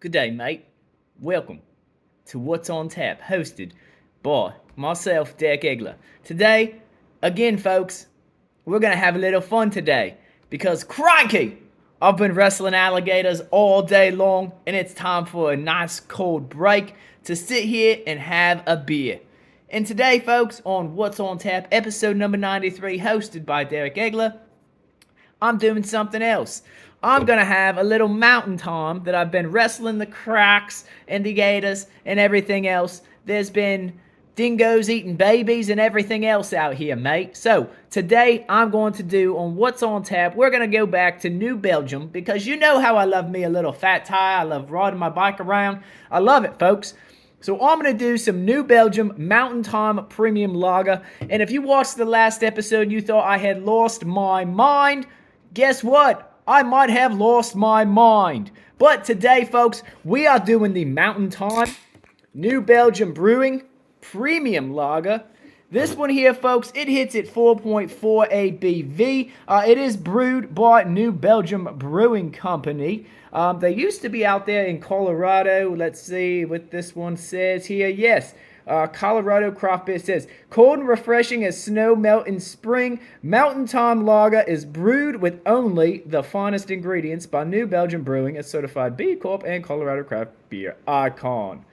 Good day, mate. Welcome to What's on Tap, hosted by myself, Derek Agler. Today, again, folks, we're going to have a little fun today because, crikey, I've been wrestling alligators all day long, and it's time for a nice cold break to sit here and have a beer. And today, folks, on What's on Tap, episode number 93, hosted by Derek Agler, I'm doing something else. I'm going to have a little mountain time that I've been wrestling the cracks and the gators and everything else. There's been dingoes eating babies and everything else out here, mate. So today I'm going to do on What's on Tap, we're going to go back to New Belgium because you know how I love me a little fat tire. I love riding my bike around. I love it, folks. So I'm going to do some New Belgium Mountain Time Premium Lager. And if you watched the last episode and you thought I had lost my mind, guess what? I might have lost my mind. But today, folks, we are doing the Mountain Time New Belgium Brewing Premium Lager. This one here, folks, it hits at 4.4 ABV. It is brewed by New Belgium Brewing Company. They used to be out there in Colorado. Let's see what this one says here. Yes. Colorado Craft Beer says, cold and refreshing as snow melt in spring, Mountain Time Lager is brewed with only the finest ingredients by New Belgium Brewing, a certified B Corp and Colorado Craft Beer icon.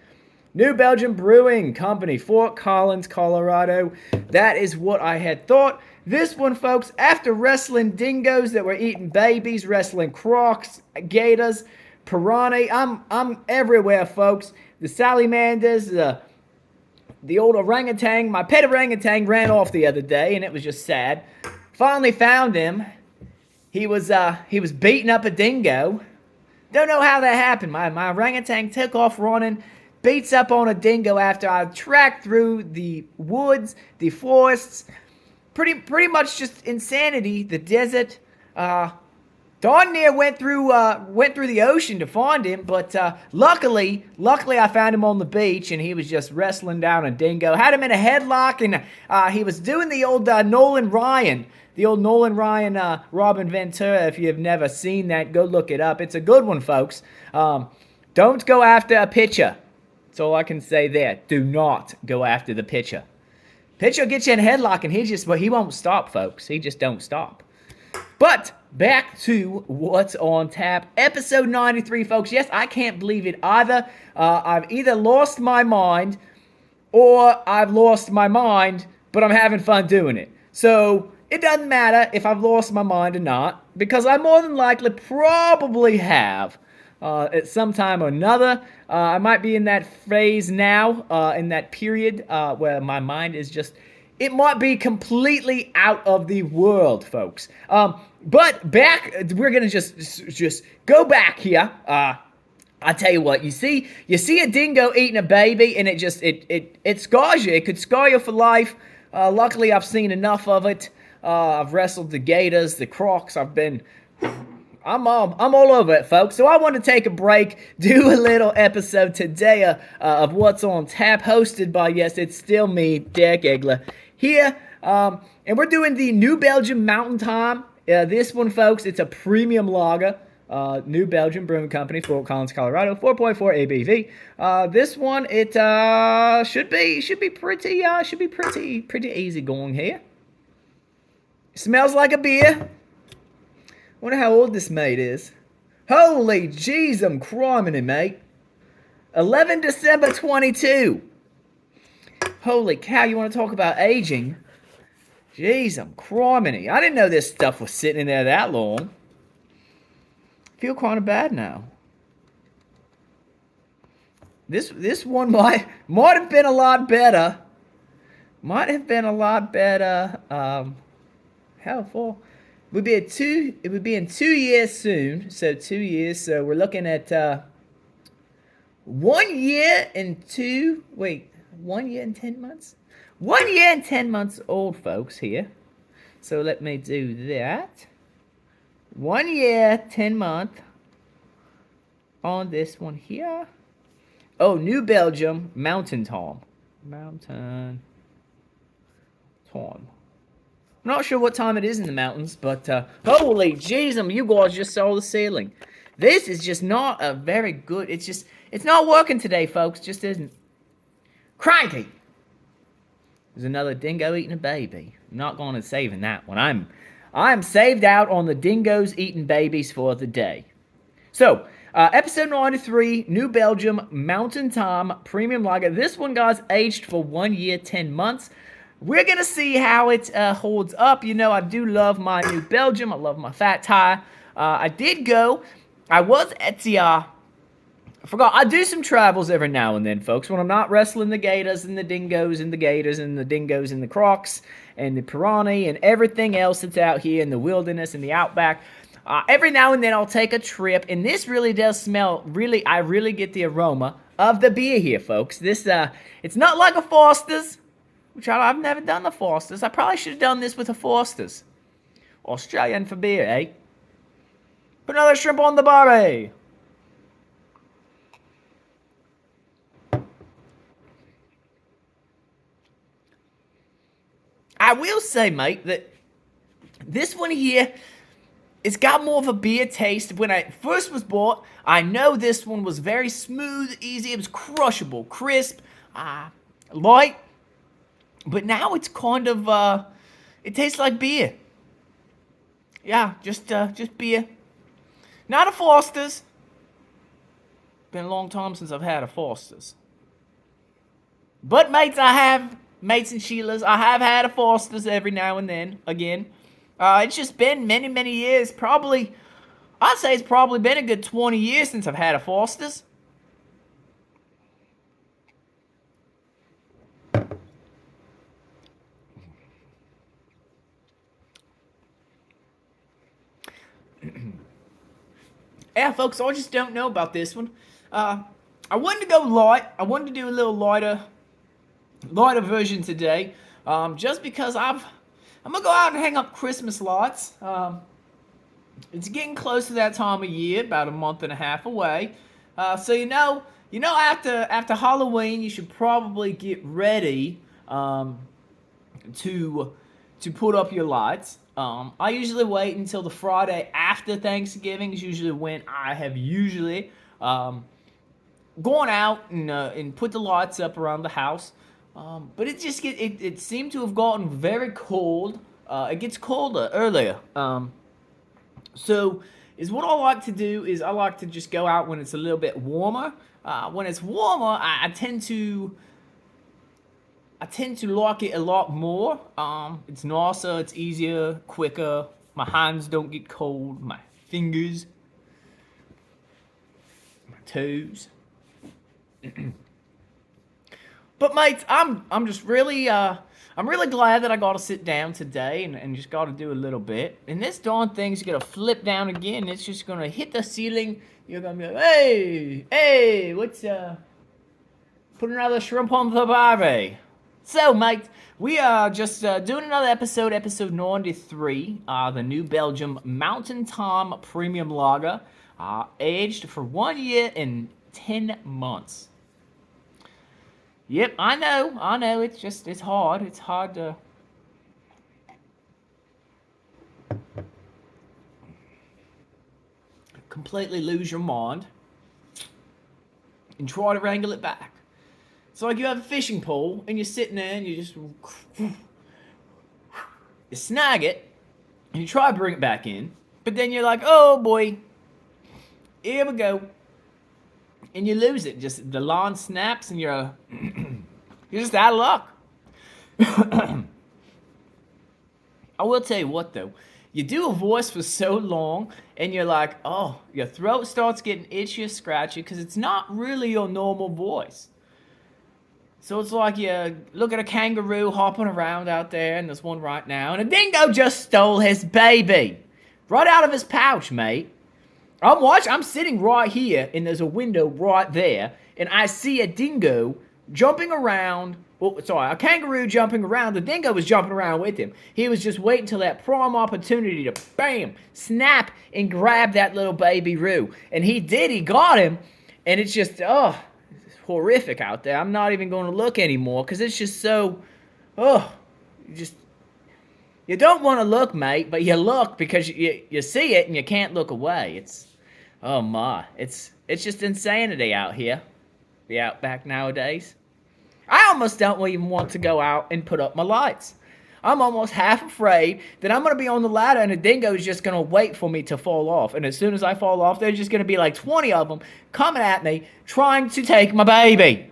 New Belgium Brewing Company, Fort Collins, Colorado. That is what I had thought. This one, folks, after wrestling dingoes that were eating babies, wrestling crocs, gators, piranha, I'm everywhere, folks. The salamanders, the old orangutan, my pet orangutan ran off the other day, and it was just sad. Finally found him. He was beating up a dingo. Don't know how that happened. My orangutan took off running, beats up on a dingo after I tracked through the woods, the forests. Pretty much just insanity. The desert. Darn near went through the ocean to find him, but luckily I found him on the beach, and he was just wrestling down a dingo. Had him in a headlock, and he was doing the old Nolan Ryan, Robin Ventura. If you have never seen that, go look it up. It's a good one, folks. Don't go after a pitcher. That's all I can say there. Do not go after the pitcher. Pitcher will get you in a headlock, and he won't stop, folks. He just don't stop. But back to What's on Tap, episode 93, folks. Yes, I can't believe it either. I've either lost my mind or I've lost my mind, but I'm having fun doing it. So it doesn't matter if I've lost my mind or not, because I more than likely probably have at some time or another. I might be in that phase now, in that period where my mind is just... It might be completely out of the world, folks. But back, we're gonna just go back here. I tell you what, you see a dingo eating a baby, and it scars you. It could scar you for life. Luckily, I've seen enough of it. I've wrestled the gators, the crocs. I'm all over it, folks. So I want to take a break, do a little episode today of What's on Tap, hosted by, yes, it's still me, Derek Agler, here. And we're doing the New Belgium Mountain Time. This one, folks, it's a premium lager. New Belgium Brewing Company, Fort Collins, Colorado, 4.4 ABV. This one, it should be pretty easy going here. Smells like a beer. Wonder how old this mate is. Holy jeez, I'm criminy, mate. 11 December 22. Holy cow, you want to talk about aging? Jeez, I'm criminy. I didn't know this stuff was sitting in there that long. Feel kind of bad now. This one might have been a lot better. Might have been a lot better. Helpful. It would be in 2 years soon. So 2 years. So we're looking at 1 year and 1 year and 10 months. 1 year and 10 months old, folks, here. So let me do that. 1 year, 10 month on this one here. Oh, New Belgium Mountain Time. Mountain Time. Not sure what time it is in the mountains, but holy jeez, you guys just saw the ceiling. This is just not a very good. It's not working today, folks. Just isn't. Cranky. There's another dingo eating a baby. I'm not going to saving that one. I'm saved out on the dingoes eating babies for the day. So, episode 93, New Belgium Mountain Time Premium Lager. This one, guys, aged for 1 year, 10 months. We're going to see how it holds up. You know, I do love my New Belgium. I love my Fat Tire. I was at the, I forgot, I do some travels every now and then, folks, when I'm not wrestling the gators and the dingoes and the gators and the dingoes and the crocs and the piranha and everything else that's out here in the wilderness and the outback. Every now and then I'll take a trip, and this really does smell, I really get the aroma of the beer here, folks. This, it's not like a Foster's, which I've never done the Foster's. I probably should have done this with a Foster's. Australian for beer, eh? Put another shrimp on the barbie. I will say, mate, that this one here, it's got more of a beer taste. When I first was bought, I know this one was very smooth, easy. It was crushable, crisp, light. But now it's kind of, it tastes like beer. Yeah, just beer. Not a Foster's. Been a long time since I've had a Foster's. But mates and Sheilas, I have had a Foster's every now and then, again. It's just been many, many years. I'd say it's probably been a good 20 years since I've had a Foster's. Yeah, folks, I just don't know about this one. I wanted to go light. I wanted to do a little lighter version today. Just because I'm gonna go out and hang up Christmas lights. It's getting close to that time of year, about a month and a half away. So you know, after Halloween, you should probably get ready to put up your lights. I usually wait until the Friday after Thanksgiving is usually when I have usually gone out and put the lights up around the house. But it seemed to have gotten very cold. It gets colder earlier. So is what I like to do is I like to just go out when it's a little bit warmer. When it's warmer, I tend to like it a lot more. It's nicer, it's easier, quicker. My hands don't get cold. My fingers, my toes. But mates, I'm just really I'm really glad that I got to sit down today and just got to do a little bit. And this darn thing's gonna flip down again. It's just gonna hit the ceiling. You're gonna be like, hey, what's put another shrimp on the barbie. So, mates, we are just doing another episode 93, the New Belgium Mountain Time Premium Lager, aged for 1 year and 10 months. Yep, I know, it's hard. It's hard to completely lose your mind and try to wrangle it back. It's like you have a fishing pole and you're sitting there and you snag it and you try to bring it back in, but then you're like, oh boy, here we go. And you lose it. Just the line snaps and you're just out of luck. I will tell you what though, you do a voice for so long and you're like, oh, your throat starts getting itchy or scratchy because it's not really your normal voice. So it's like you look at a kangaroo hopping around out there, and there's one right now, and a dingo just stole his baby. Right out of his pouch, mate. I'm sitting right here, and there's a window right there, and I see a dingo jumping around. A kangaroo jumping around. The dingo was jumping around with him. He was just waiting till that prime opportunity to, bam, snap, and grab that little baby roo. And he did. He got him, and it's just, horrific out there. I'm not even going to look anymore because it's just so, you don't want to look, mate, but you look because you see it and you can't look away. Oh my, it's just insanity out here, the outback nowadays. I almost don't even want to go out and put up my lights. I'm almost half afraid that I'm gonna be on the ladder and a dingo is just gonna wait for me to fall off. And as soon as I fall off, there's just gonna be like 20 of them coming at me trying to take my baby.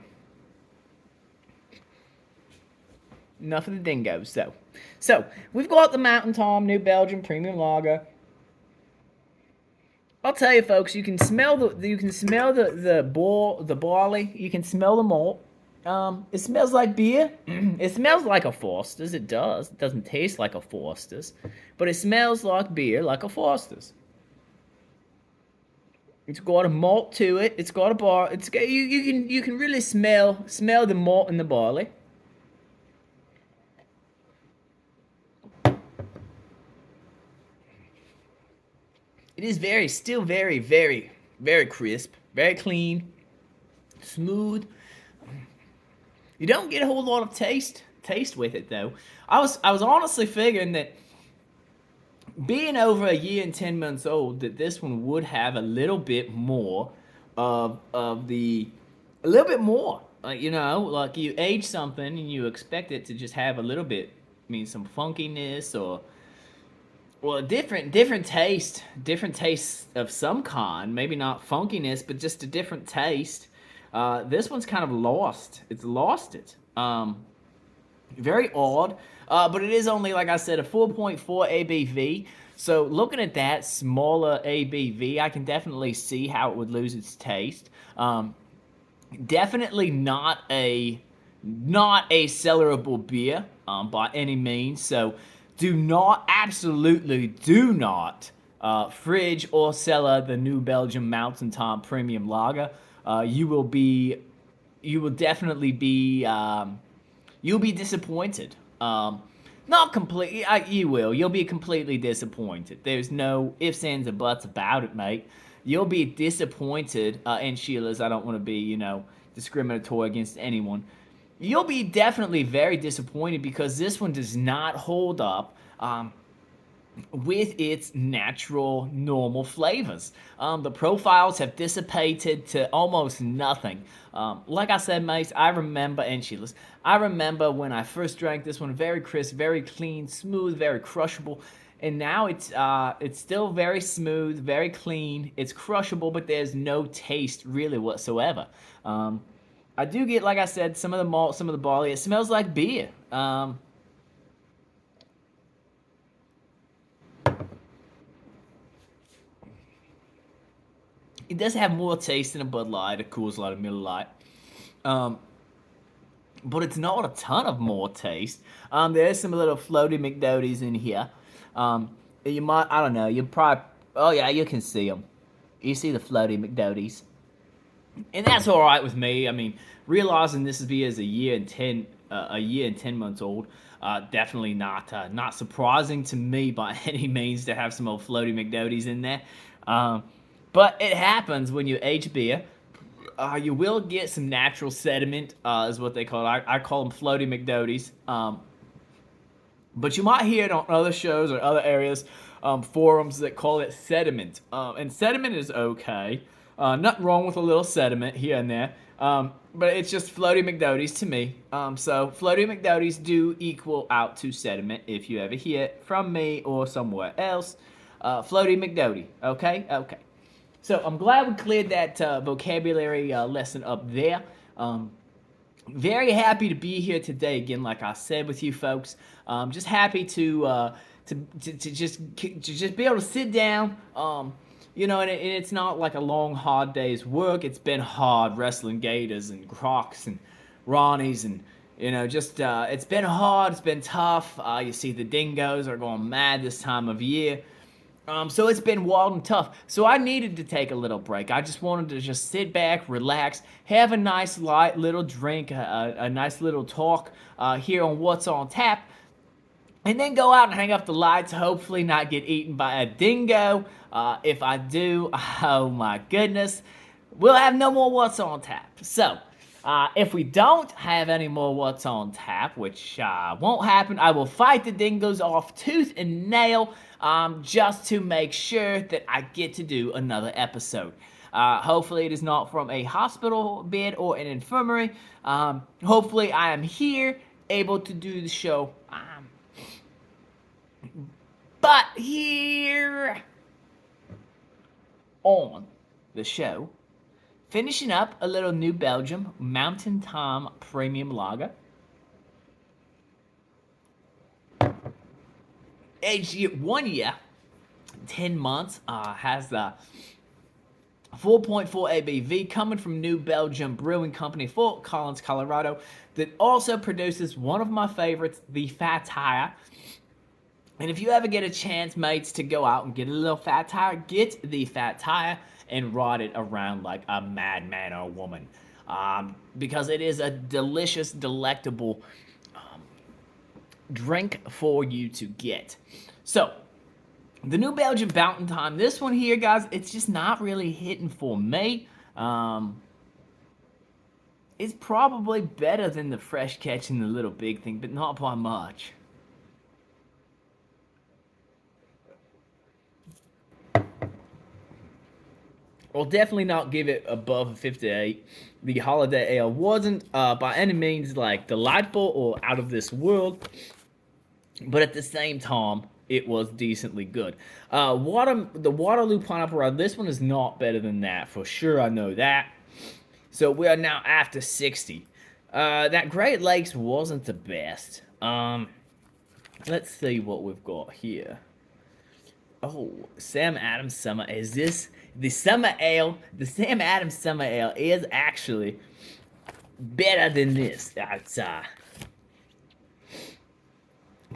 Enough of the dingoes, though. So we've got the Mountain Tom New Belgium Premium Lager. I'll tell you, folks, you can smell the barley. You can smell the malt. It smells like beer. It smells like a Foster's. It does. It doesn't taste like a Foster's, but it smells like beer, like a Foster's. It's got a malt to it. It's got a bar. It's got, you can really smell the malt in the barley. It is still very crisp, very clean, smooth. You don't get a whole lot of taste with it though. I was honestly figuring that being over a year and 10 months old, that this one would have a little bit more of the a little bit more. Like like you age something and you expect it to just have a little bit, I mean, some funkiness or well, different taste of some kind. Maybe not funkiness, but just a different taste. This one's kind of lost. It's lost it. Very odd. But it is only, like I said, a 4.4 ABV. So looking at that smaller ABV, I can definitely see how it would lose its taste. Definitely not a cellarable beer by any means. So absolutely do not fridge or cellar the New Belgium Mountain Tom Premium Lager. You will definitely be, you'll be disappointed. Not completely, you will. You'll be completely disappointed. There's no ifs, ands, or buts about it, mate. You'll be disappointed, and Sheila's, I don't want to be, discriminatory against anyone. You'll be definitely very disappointed because this one does not hold up with its natural, normal flavors. The profiles have dissipated to almost nothing. Like I said, mates, I remember, and Sheila's, I remember when I first drank this one, very crisp, very clean, smooth, very crushable. And now it's still very smooth, very clean. It's crushable, but there's no taste really whatsoever. I do get, like I said, some of the malt, some of the barley. It smells like beer. It does have more taste than a Bud Light, a Coors Light, a Miller Lite. Um, but it's not a ton of more taste. There's some little floaty McDoties in here. You might, I don't know, you probably, oh yeah, you can see them. You see the floaty McDoties. And that's all right with me. I mean, realizing this is as a year and 10 months old, definitely not surprising to me by any means to have some old floaty McDoties in there. But it happens when you age beer. You will get some natural sediment, is what they call it. I call them floaty McDoties. But you might hear it on other shows or other areas, forums that call it sediment. And sediment is okay. Nothing wrong with a little sediment here and there. But it's just floaty McDoties to me. So floaty McDoties do equal out to sediment if you ever hear it from me or somewhere else. Floaty McDotie. Okay? Okay. So I'm glad we cleared that vocabulary lesson up there. Very happy to be here today again, like I said with you folks. Just happy to just be able to sit down. And it's not like a long, hard day's work. It's been hard wrestling gators and crocs and Ronnies and it's been hard. It's been tough. You see the dingoes are going mad this time of year. So it's been wild and tough. So I needed to take a little break. I just wanted to just sit back, relax, have a nice light little drink, a nice little talk here on What's on Tap, and then go out and hang up the lights, hopefully not get eaten by a dingo. If I do, oh my goodness, we'll have no more What's on Tap. So If we don't have any more What's on Tap, which won't happen, I will fight the dingoes off tooth and nail just to make sure that I get to do another episode. Hopefully it is not from a hospital bed or an infirmary. Hopefully I am here, able to do the show. But here on the show, finishing up a little New Belgium Mountain Tom Premium Lager. Aged 1 year, 10 months, has the 4.4 ABV, coming from New Belgium Brewing Company, Fort Collins, Colorado, that also produces one of my favorites, the Fat Tire. And if you ever get a chance, mates, to go out and get a little Fat Tire, get the Fat Tire and ride it around like a madman or a woman. Because it is a delicious, delectable drink for you to get. So, the New Belgium Mountain Time, this one here, guys, it's just not really hitting for me. It's probably better than the Fresh Catch and the Little Big Thing, but not by much. I'll definitely not give it above a 58. The Holiday Ale wasn't by any means like delightful or out of this world, but at the same time, it was decently good. The Waterloo Pineapple Ride, this one is not better than that, for sure, I know that. So we are now after 60. That Great Lakes wasn't the best. Let's see what we've got here. Oh, Sam Adams Summer. Is this the Summer Ale? The Sam Adams Summer Ale is actually better than this. It's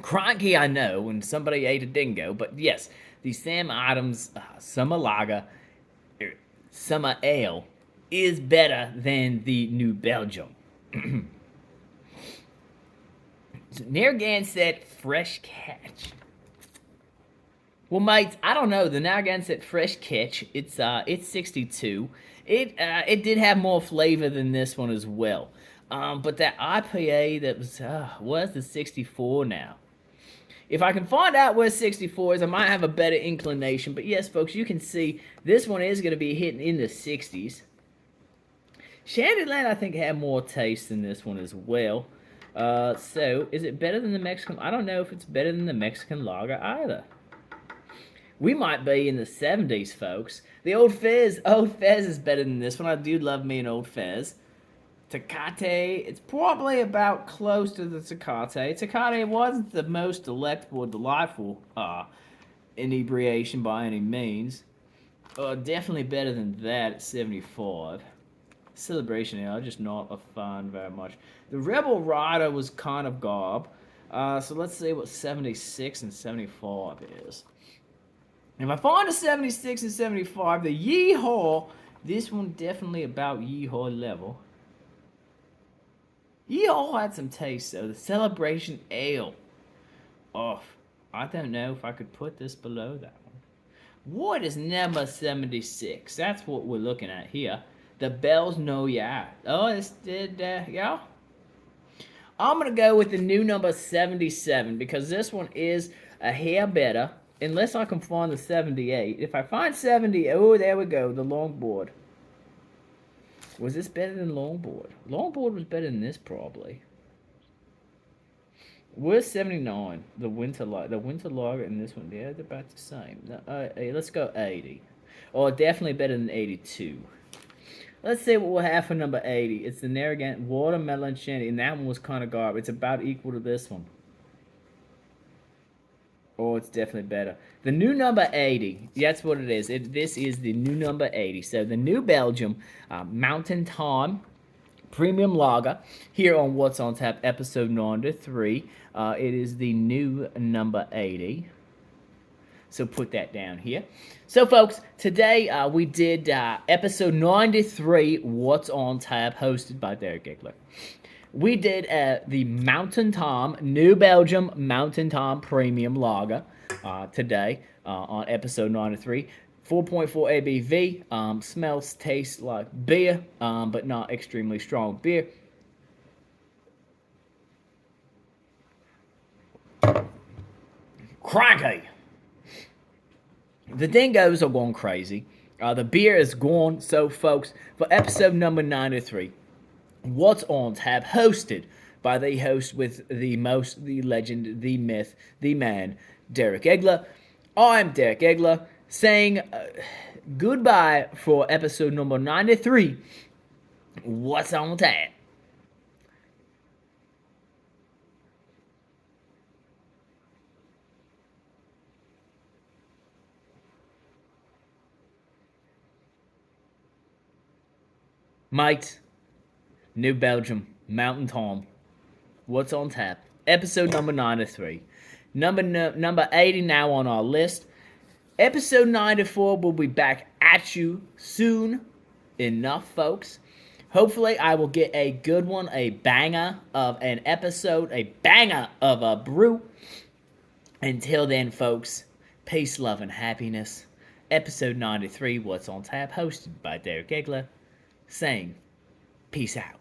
cranky, I know, when somebody ate a dingo, but yes, the Sam Adams Summer Lager, Summer Ale, is better than the New Belgium. Narragansett Fresh Catch. Well, mates, I don't know. The Narragansett Fresh Catch, it's 62. It did have more flavor than this one as well. But that IPA that was the 64 now. If I can find out where 64 is, I might have a better inclination. But yes, folks, you can see this one is going to be hitting in the 60s. Shandyland, I think, had more taste than this one as well. So, is it better than the Mexican? I don't know if it's better than the Mexican lager either. We might be in the 70s, folks. The Old Fez is better than this one. I do love me an Old Fez. Tecate, it's probably about close to the Tecate. Tecate wasn't the most delectable or delightful inebriation by any means. Definitely better than that at 75. Celebration Ale, I'm just not a fan very much. The Rebel Rider was kind of gob. So let's see what 76 and 75 is. If I find a 76 and 75, the Yeehaw, this one definitely about Yeehaw level. Yeehaw had some taste though. The Celebration Ale. Oh, I don't know if I could put this below that one. What is number 76? That's what we're looking at here. The Bells No Yeah. Oh, this did, yeah. I'm going to go with the new number 77 because this one is a hair better. Unless I can find the 78. If I find 70, oh, there we go, the Longboard. Was this better than Longboard? Longboard was better than this, probably. Where's 79? The Winter Lager and this one, yeah, they're about the same. Let's go 80. Oh, definitely better than 82. Let's see what we'll have for number 80. It's the Narragansett Watermelon Shandy, and that one was kind of garbage. It's about equal to this one. Oh, it's definitely better. The new number 80, that's what it is. This is the new number 80. So the New Belgium Mountain Time Premium Lager here on What's on Tap, episode 93. It is the new number 80. So put that down here. So, folks, today we did episode 93, What's on Tap, hosted by Derek Agler. We did the Mountain Tom, New Belgium Mountain Tom Premium Lager today on episode 93. 4.4 ABV. Smells, tastes like beer, but not extremely strong beer. Cranky! The dingoes are going crazy. The beer is gone. So, folks, for episode number 93, What's on Tap, hosted by the host with the most, the legend, the myth, the man, Derek Agler. I'm Derek Agler, saying goodbye for episode number 93. What's on Tap? Mate, New Belgium, Mountain Tom. What's on Tap? Episode number 93. Number 80 now on our list. Episode 94 will be back at you soon enough, folks. Hopefully, I will get a good one, a banger of an episode, a banger of a brew. Until then, folks, peace, love, and happiness. Episode 93, What's on Tap, hosted by Derek Agler, saying, peace out.